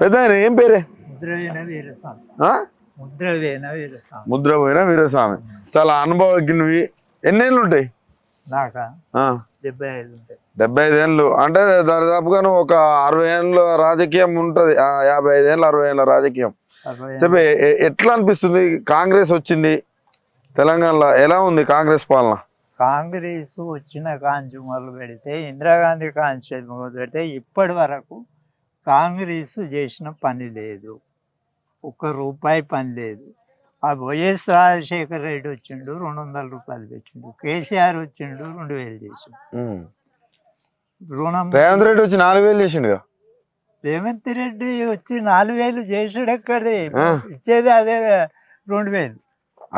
పెద్ద ఆయన ఏం పేరే? ముద్రవీణ వీరస్వామి. ఆ? ముద్రవీణ వీరస్వామి. ముద్రపోయిన వీరస్వామి. చాలా అనుభవజ్ఞునివి. ఎన్నేళ్ళు ఉంటాయి? నాకా ఆ, 75 ఉంటాయి. 75 ఏళ్ళు అంటే దాదాపుగా నువ్వు ఒక 60 ఏళ్ళ రాజకీయం ఉంటది. 55 ఏళ్ళు 60 ఏళ్ళ రాజకీయం. 60 చెప్పి ఎట్లా అనిపిస్తుంది? కాంగ్రెస్ వచ్చింది తెలంగాణలో, ఎలా ఉంది కాంగ్రెస్ పాలన? కాంగ్రెస్ వచ్చిన కాంచి మొదలు పెడితే, ఇందిరాగాంధీ కాంచి మొదలు పెడితే ఇప్పటి వరకు కాంగ్రెస్ చేసిన పని లేదు. ₹1 పని లేదు. ఆ వైఎస్ రాజశేఖర రెడ్డి వచ్చిండు, ₹200 పెట్టిండు. కేసీఆర్ వచ్చిండు, 2000 చేసిండు. రుణం రేవంత్ రెడ్డి వచ్చి 4000 చేసిండు. రేవంత్ రెడ్డి వచ్చి 4000 చేసుడు ఎక్కడిది? ఇచ్చేది అదే 2000.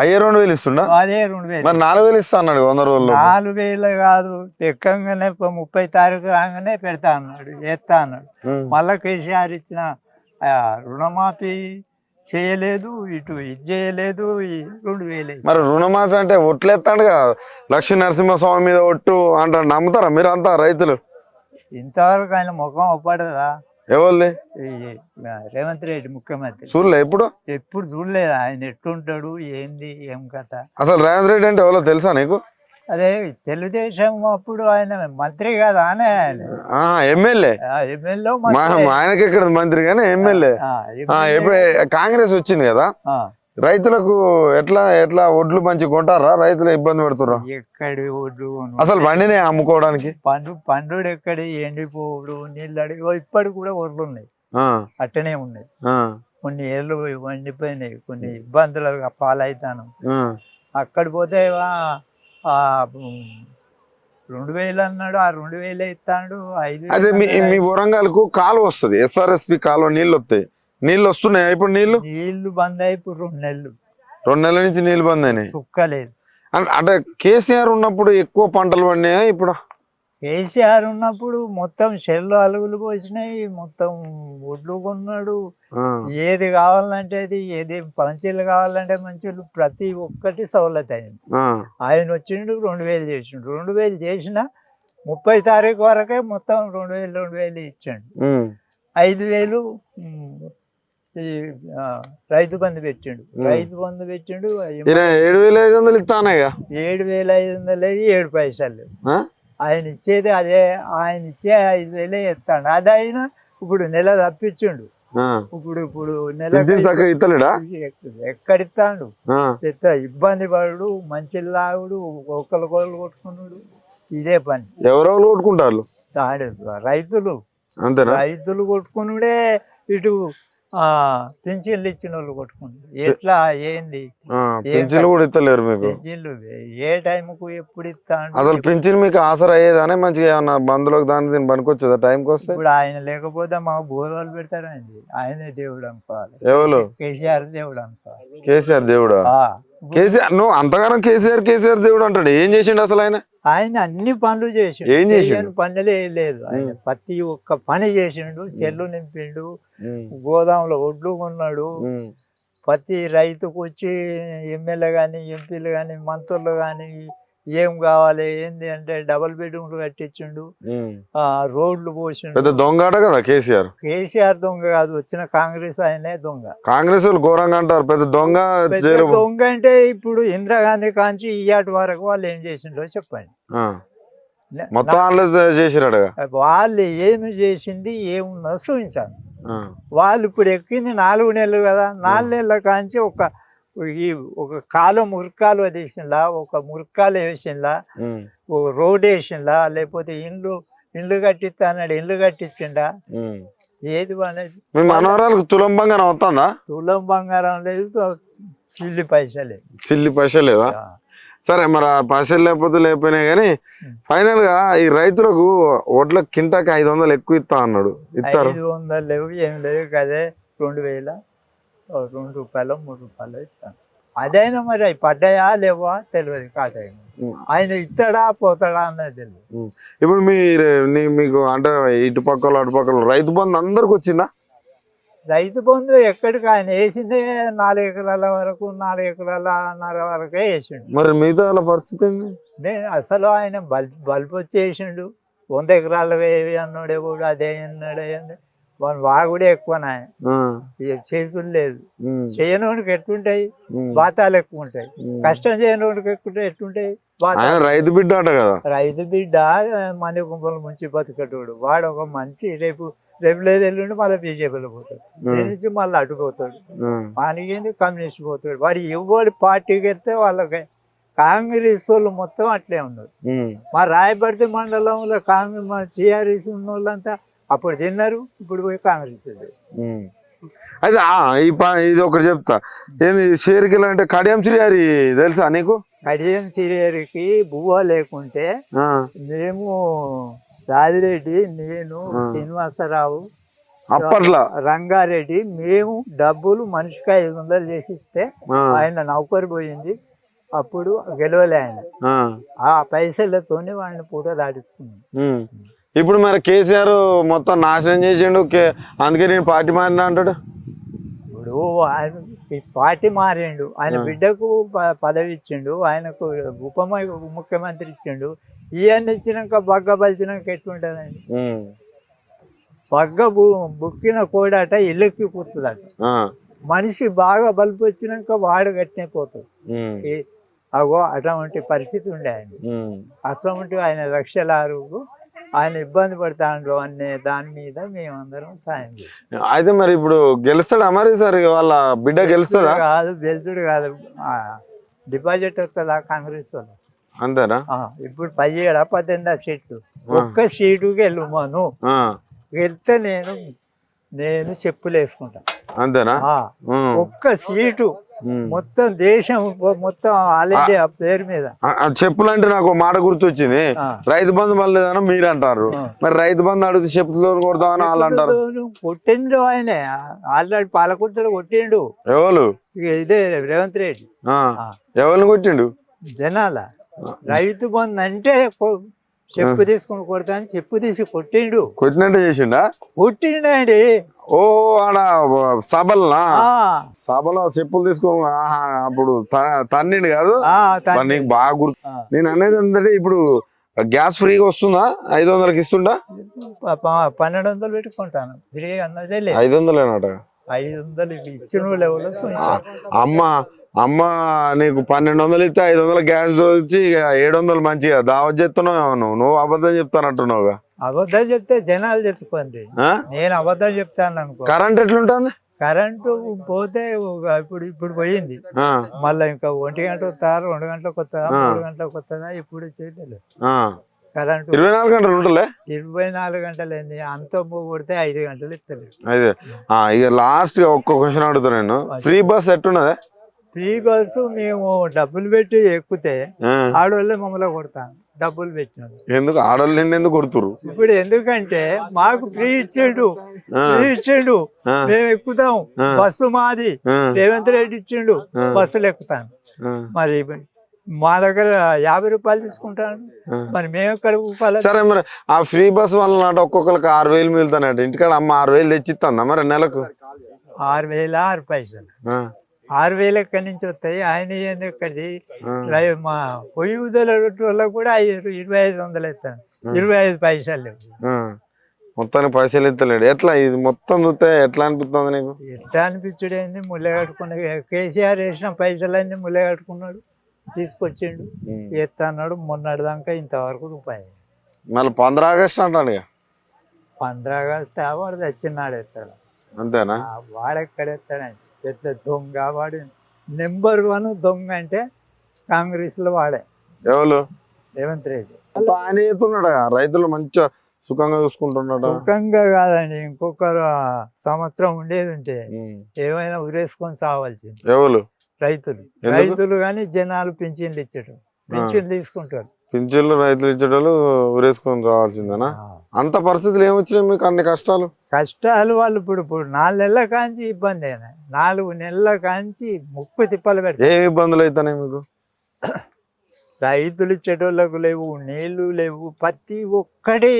అయ్యే 2000 ఇస్తుండ? అదే 2000. మరి 4000 ఇస్తా అన్నాడు 100 రోజుల్లో. 4000 కాదు, ఎక్కంగానే 30 తారీఖు రాగానే పెడతా అన్నాడు, చేస్తా అన్నాడు. మళ్ళా కేసీఆర్ ఇచ్చిన రుణమాఫీ చేయలేదు, ఇటు ఇది చేయలేదు. 2000. మరి రుణమాఫీ అంటే ఒట్లు ఎత్తాడుగా, లక్ష్మీ నరసింహస్వామి మీద ఒట్టు అంటాడు. నమ్ముతారా మీరు అంతా రైతులు? ఇంతవరకు ఆయన ముఖం ఒప్పడదా? ఎవరిది? రేవంత్ రెడ్డి ముఖ్యమంత్రి. చూడలే ఎప్పుడు? ఎప్పుడు చూడలేదు ఆయన ఎట్టుంటాడు, ఏంది, ఏం కథ. అసలు రేవంత్ రెడ్డి అంటే ఎవరో తెలుసా నీకు? అదే తెలుగుదేశం అప్పుడు ఆయన మంత్రి కదా, ఆయన ఎమ్మెల్యే. ఎమ్మెల్యే ఆయనకి ఎక్కడ మంత్రి కానీ ఎమ్మెల్యే. ఎప్పుడు కాంగ్రెస్ వచ్చింది కదా, రైతులకు ఎట్లా ఎట్లా ఒడ్లు మంచి కొంటారా? రైతులు ఇబ్బంది పెడుతుర్రా? ఎక్కడి ఒడ్లు అసలు బండినే అమ్ముకోవడానికి పండు ఎక్కడి ఎండిపోవుడు, నీళ్ళు అడిగి ఇప్పటికి కూడా ఒడ్లు ఉన్నాయి, అట్టనే ఉన్నాయి. కొన్ని ఏళ్ళు వండిపోయినాయి, కొన్ని ఇబ్బందులు పాలవుతాను. అక్కడ పోతే 2000 అన్నాడు, ఆ 2000 ఇస్తాడు. 5 అదే మీ వరంగల్కు కాలువ వస్తుంది, ఎస్ఆర్ఎస్పి కాలువ, నీళ్ళు వస్తాయి. నీళ్ళు వస్తున్నాయా ఇప్పుడు? నీళ్లు బంద్ అయి ఇప్పుడు 2 నెలల నుంచి నీళ్ళు బంద్ అయినాయి, సుక్కలేదు. అంటే కేసీఆర్ ఉన్నప్పుడు ఎక్కువ పంటలు పండినాయా? ఇప్పుడు కేసీఆర్ ఉన్నప్పుడు మొత్తం చెల్లు అలుగులు పోసినాయి, మొత్తం ఒడ్లు కొన్నాడు. ఏది కావాలంటే అది, ఏది మంచిలు కావాలంటే మంచిలు, ప్రతి ఒక్కటి సౌలత్ అయింది. ఆయన వచ్చిండు, 2000 చేసిండు. 2000 చేసిన 30 తారీఖు వరకే మొత్తం 2000 ఇచ్చాడు. 5000 రైతు బంధు పెట్టిండు. రైతు బంధు పెట్టిండు. 7500 ఇస్తానే. 7500 7 పైసలు ఆయన ఇచ్చేది. అదే ఆయన ఇచ్చే 5000 ఇస్తాడు. అది అయినా ఇప్పుడు నెల తప్పించిండు. ఇప్పుడు నెల ఎక్కడిస్తాడు? ఇబ్బంది పడు, మంచి లాగుడు, ఒకళ్ళు కొట్టుకున్నాడు, ఇదే పని. ఎవరెవరు కొట్టుకుంటారు? రైతులు. రైతులు కొట్టుకున్నాడే. ఇటు పింఛన్లు ఇచ్చిన వాళ్ళు కొట్టుకుంటారు. ఎట్లా ఏంది? పింఛన్లు కూడా ఇస్తలేరు మీకు? పింఛన్లు ఏ టైంకు ఎప్పుడు ఇస్తాడు? అసలు పింఛన్ మీకు ఆసరా అయ్యేదానే? మంచిగా ఏమన్నా బంధువులకు దాని దీన్ని పనికొచ్చేదా టైంకి వస్తే? ఇప్పుడు ఆయన లేకపోతే మాకు బోధలు పెడతారండి. ఆయనే దేవుడు అనుకోవాలి. ఎవరు? కేసీఆర్ దేవుడు అనుకోవాలి. కేసీఆర్ దేవుడా? కేసీఆర్ నువ్వు అంతగానం కేసీఆర్ దేవుడు అంటాడు. ఏం చేసిండు అసలు ఆయన? ఆయన అన్ని పనులు చేసిండు. ఏం చేసిండు? పనులే లేదు. ఆయన ప్రతి ఒక్క పని చేసిండు. చెల్లు నింపిండు, గోదాంలో ఒడ్లు కొన్నాడు. ప్రతి రైతుకు వచ్చి ఎమ్మెల్యే కానీ, ఎంపీలు కానీ, మంత్రులు కానీ ఏం కావాలి ఏంది అంటే డబుల్ బెడ్రూమ్లు కట్టించిండు, రోడ్లు పోసిండు. పెద్ద దొంగ కదా కేసీఆర్. కేసీఆర్ దొంగ కాదు, వచ్చిన కాంగ్రెస్ ఆయనే దొంగ. కాంగ్రెస్ వాళ్ళు ఘోరంగా అంటారు పెద్ద దొంగ. దొంగ అంటే ఇప్పుడు ఇందిరాగాంధీ కాంచి ఇయాటి వరకు వాళ్ళు ఏం చేసిండో చెప్పండి. మొత్తం చేసిరాడు. వాళ్ళు ఏమి చేసింది ఏమున్నదో చూపించాలి. వాళ్ళు ఇప్పుడు ఎక్కింది 4 నెలలు కదా, 4 నెలల కాంచి ఒక కాలు మురికాలు వేసిందా, ఒక మురికాలు వేసిందా, ఒక రోడ్ వేసిందా, లేకపోతే ఇల్లు కట్టిస్తా అన్నాడు, ఇల్లు కట్టించిండా? ఏది అనేది? మీ మనవరాలకు తులం బంగారం అవుతుందా? తులం బంగారం లేదు, సిల్లి పైసలేవా? సరే, మరి ఆ పైసలు లేకపోయినా కానీ ఫైనల్ గా ఈ రైతులకు ఒడ్ల కింటాకి 500 ఎక్కువ ఇస్తా అన్నాడు. ఇస్తారు? 500 లేవు, ఏం లేవు కదే. 2000 ₹2 ₹3 ఇస్తాను. అదైనా మరి అవి పడ్డాయా లేవా తెలియదు. కాటైన ఆయన ఇస్తాడా పోతాడా అన్నది తెలియదు. ఇప్పుడు మీకు అంటే ఇటు పక్కల అటు పక్కల రైతు బంధు అందరికి వచ్చిందా? రైతు బంధు ఎక్కడికి ఆయన వేసిందే 4 ఎకరాల వరకు, 4 ఎకరాలన్నర వరకే వేసిండు. మరి మిగతా పరిస్థితి ఏంది? అసలు ఆయన బల్బు వచ్చి వేసిండు. 100 ఎకరాలు వేవి అన్నాడే కూడా అదే అన్నాడే. వాడు వాగుడే ఎక్కువనా, ఆ, ఇక చేతులు లేదు. ఉమ్, చేయనోడికి ఎట్లుంటాయి, ఉమ్, బాతాలు ఎక్కువ ఉంటాయి. ఉమ్. కష్టం చేయనోడికి ఎక్కువ ఎట్లుంటాయి ఆయన బాతాలు. రైతు బిడ్డ అట కదా. రైతు బిడ్డ మన గుంపలు ముంచి బతికటోడు వాడు ఒక మంచి రేపు రేపు లేదు ఎల్లుండి మళ్ళీ బీజేపీలో పోతాడు, దీని నుంచి మళ్ళీ అడ్డుపోతాడు. ఉమ్, వానికి ఏంది కమ్యూనిస్ట్ పోతాడు. వాడు ఎవరి పార్టీకి వెళ్తే వాళ్ళకి కాంగ్రెస్ వాళ్ళు మొత్తం అట్లే ఉన్నారు. ఉమ్, మా రాయపర్తి మండలంలో కాంగ్రెస్ మా టీఆర్ఎస్ ఉన్న వాళ్ళంతా అప్పుడు తిన్నారు, ఇప్పుడు పోయి కాంగ్రెస్ తిన్నారు. ఉమ్. అయితే ఇది ఒకటి చెప్తా. ఏంది షేర్కిల్ అంటే కడియం శ్రీహరి తెలుసా నీకు? కడియం సిరియరికి బువ్వ లేకుంటే ఆ, మేము రాజిరెడ్డి, నేను, ఆ. శ్రీనివాసరావు, అప్పట్లో రంగారెడ్డి మేము డబ్బులు మనిషికి 500 చేసి ఇస్తే ఆ, ఆయన నౌకరు పోయింది. అప్పుడు గెలవలే ఆయన. ఆ, ఆ పైసలతోనే వాడిని పూట దాటిస్తున్నాం. ఉమ్. ఇప్పుడు మరి కేసీఆర్ మొత్తం నాశనం చేసిండు, అందుకే నేను పార్టీ మారినా అంటాడు. ఇప్పుడు ఆయన ఈ పార్టీ మారిండు, ఆయన ఆ. బిడ్డకు పదవి ఇచ్చిండు, ఆయనకు ముఖ్యమంత్రి ఇచ్చిండు. ఇవన్నీ ఇచ్చినాక బగ్గ బలిచినాక ఎట్లుంటుందండి? ఉమ్, బగ్గ బుక్కిన కోడట ఇల్లుకి కూతుందట. ఆ, మనిషి బాగా బలుపు వచ్చినాక వాడు గట్టినే పోతాడు. ఉమ్, అగో అటువంటి పరిస్థితి ఉండే ఆయన. ఉమ్. అసలు ఆయన లక్షలారు ఆయన ఇబ్బంది పడతాడు అనే దాని మీద మేమందరం సాయం చేస్తాం. అయితే మరి ఇప్పుడు గెలుస్తాడా మరి సార్ వాళ్ళ బిడ్డ గెలుస్తుందా? కాదు, గెలుచుడు కాదు, డిపాజిట్ వస్తుందా కాంగ్రెస్ వాళ్ళు? అంతేనా? ఇప్పుడు 17 సీట్లు, ఒక్క సీటుకి వెళ్ళమను, ఆ, వెళ్తే నేను చెప్పులు వేసుకుంటా. అంతేనా? ఉమ్, ఒక్క సీటు ఉమ్. మొత్తం దేశం మొత్తం ఆల్ ఇండియా పేరు మీద. చెప్పులు అంటే నాకు మాట గుర్తొచ్చింది. ఆ. రైతు బంధు మళ్ళీ మీరు అంటారు, ఆ. మరి రైతు బంధు అడిగితే చెప్పులు కొడతామని వాళ్ళు అంటారు. కొట్టిండు ఆయన, ఆల్రెడీ పాలకుర్తలు కొట్టిండు. ఎవరు? ఇక ఇదే రేవంత్ రెడ్డి. ఎవరిని కొట్టిండు? జనాల రైతు బంధు అంటే చెప్పు తీసుకుని కొడతా అని చెప్పు తీసి కొట్టిండు. కొట్టినట్టే చేసిండా? కొట్టిండండి. ఓ ఆడ సభలనా? సభలో చెప్పులు తీసుకొని అప్పుడు తన్నిండు కాదు. నీకు బాగా గుర్తు. నేను అనేది ఏంటంటే ఇప్పుడు గ్యాస్ ఫ్రీగా వస్తుందా? 500కి ఇస్తుండా? 1200 పెట్టుకుంటాను. ఫ్రీ అన్నదే లేదు. 500 500 ఇచ్చిన లెవెల్లో. అమ్మ నీకు 1200 ఇస్తే 500 గ్యాస్ వచ్చి 700 మంచిగా దావత్ చేస్తున్నావు. నువ్వు అబద్ధం చెప్తానంటున్నావుగా. అబద్ధం చెప్తే జనాలు తెలుసుకోండి. నేను అబద్ధం చెప్తాను అనుకో. కరెంట్ ఎట్లుంటుంది? కరెంటు పోతే ఇప్పుడు పోయింది, మళ్ళీ ఇంకా 1 గంట వస్తారా, 2 గంటలకు వస్తుందా, 3 గంటలకు వస్తుందా, ఇప్పుడు చేయలేదు. కరెంటు 24 గంటలు ఉంటుందిలే. 24 గంటలు ఏంది, అంత కొడితే 5 గంటలు ఇస్తారు. అదే ఇక లాస్ట్ ఒక్క క్వశ్చన్ అడుగుతా నేను. ఫ్రీ బస్ ఎట్టున్నదా? ఫ్రీ బస్సు మేము డబ్బులు పెట్టి ఎక్కితే ఆడవాళ్ళే మమ్మల్ని కొడతాను, డబ్బులు పెట్టినాడు. ఎందుకు ఆడవాళ్ళు ఎందుకు కొడుతురు? ఇప్పుడు ఎందుకంటే మాకు ఫ్రీ ఇచ్చిండు, మేము ఎక్కుతాం. బస్సు మాది, రేవంత్ రెడ్డి ఇచ్చిండు, బస్సులు ఎక్కుతాను. మరి మా దగ్గర 50 రూపాయలు తీసుకుంటాను, మరి మేము ఎక్కడ ఊపాలి? సరే మరి ఆ ఫ్రీ బస్ వల్ల ఒక్కొక్కరికి 6000 మిగులుతానట. ఇంటికాడ అమ్మ 6000 తెచ్చిస్తుందా మరి నెలకు? 6000 పైసలు. 6000 ఎక్కడి నుంచి వస్తాయి? ఆయన ఎక్కడి మా పొయ్యి వదల కూడా 2500 ఇస్తాను, 25 పైసలు లేవు. మొత్తానికి పైసలు ఎత్తలేడు. ఎట్లా ఇది మొత్తం చూస్తే ఎట్లా అనిపిస్తుంది నీకు? ఎట్లా అనిపించడు ఏంది, ముళ్ళ కట్టుకున్నాడు. కేసీఆర్ వేసిన పైసలన్నీ ముళ్ళ కట్టుకున్నాడు, తీసుకొచ్చిండు, ఎత్తన్నాడు. మొన్నటి దాకా ఇంతవరకు రూపాయి. మళ్ళీ 15 ఆగస్టు అంటాడు. 15 ఆగస్టు వాడు తెచ్చినాడు ఎత్తాడు. అంతేనా? వాడెక్కడ ఎత్తాడండి, పెద్ద దొంగ వాడు. నెంబర్ 1 దొంగ అంటే కాంగ్రెస్ లో వాడే. ఎవరు? రేవంత్ రెడ్డి. ఆయన ఎత్తున్నాడు, రైతులు మంచిగా సుఖంగా చూసుకుంటున్నాడు. సుఖంగా కాదండి, ఇంకొక సంవత్సరం ఉండేది ఉంటే ఏమైనా ఉరేసుకొని సావాల్సింది. ఎవరు? రైతులు కానీ జనాలు పింఛన్లు ఇచ్చేటం, పింఛన్లు తీసుకుంటారు. పింఛన్లు రైతులు ఇచ్చేటోళ్ళు ఉరేసుకొని కావాల్సిందేనా? అంత పరిస్థితులు ఏమొచ్చినాయి మీకు అన్ని కష్టాలు? వాళ్ళు ఇప్పుడు 4 నెలల కాంచి ఇబ్బంది అయినా, 4 నెలల కాంచి ముప్పు తిప్పలు పెడతారు. ఏ ఇబ్బందులు అవుతాయి మీకు? రైతులు ఇచ్చేటోళ్ళకు లేవు, నీళ్లు లేవు, ప్రతి ఒక్కటి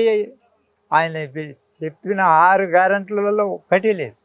ఆయన చెప్పిన 6 గ్యారెంటీలలో ఒక్కటి లేదు.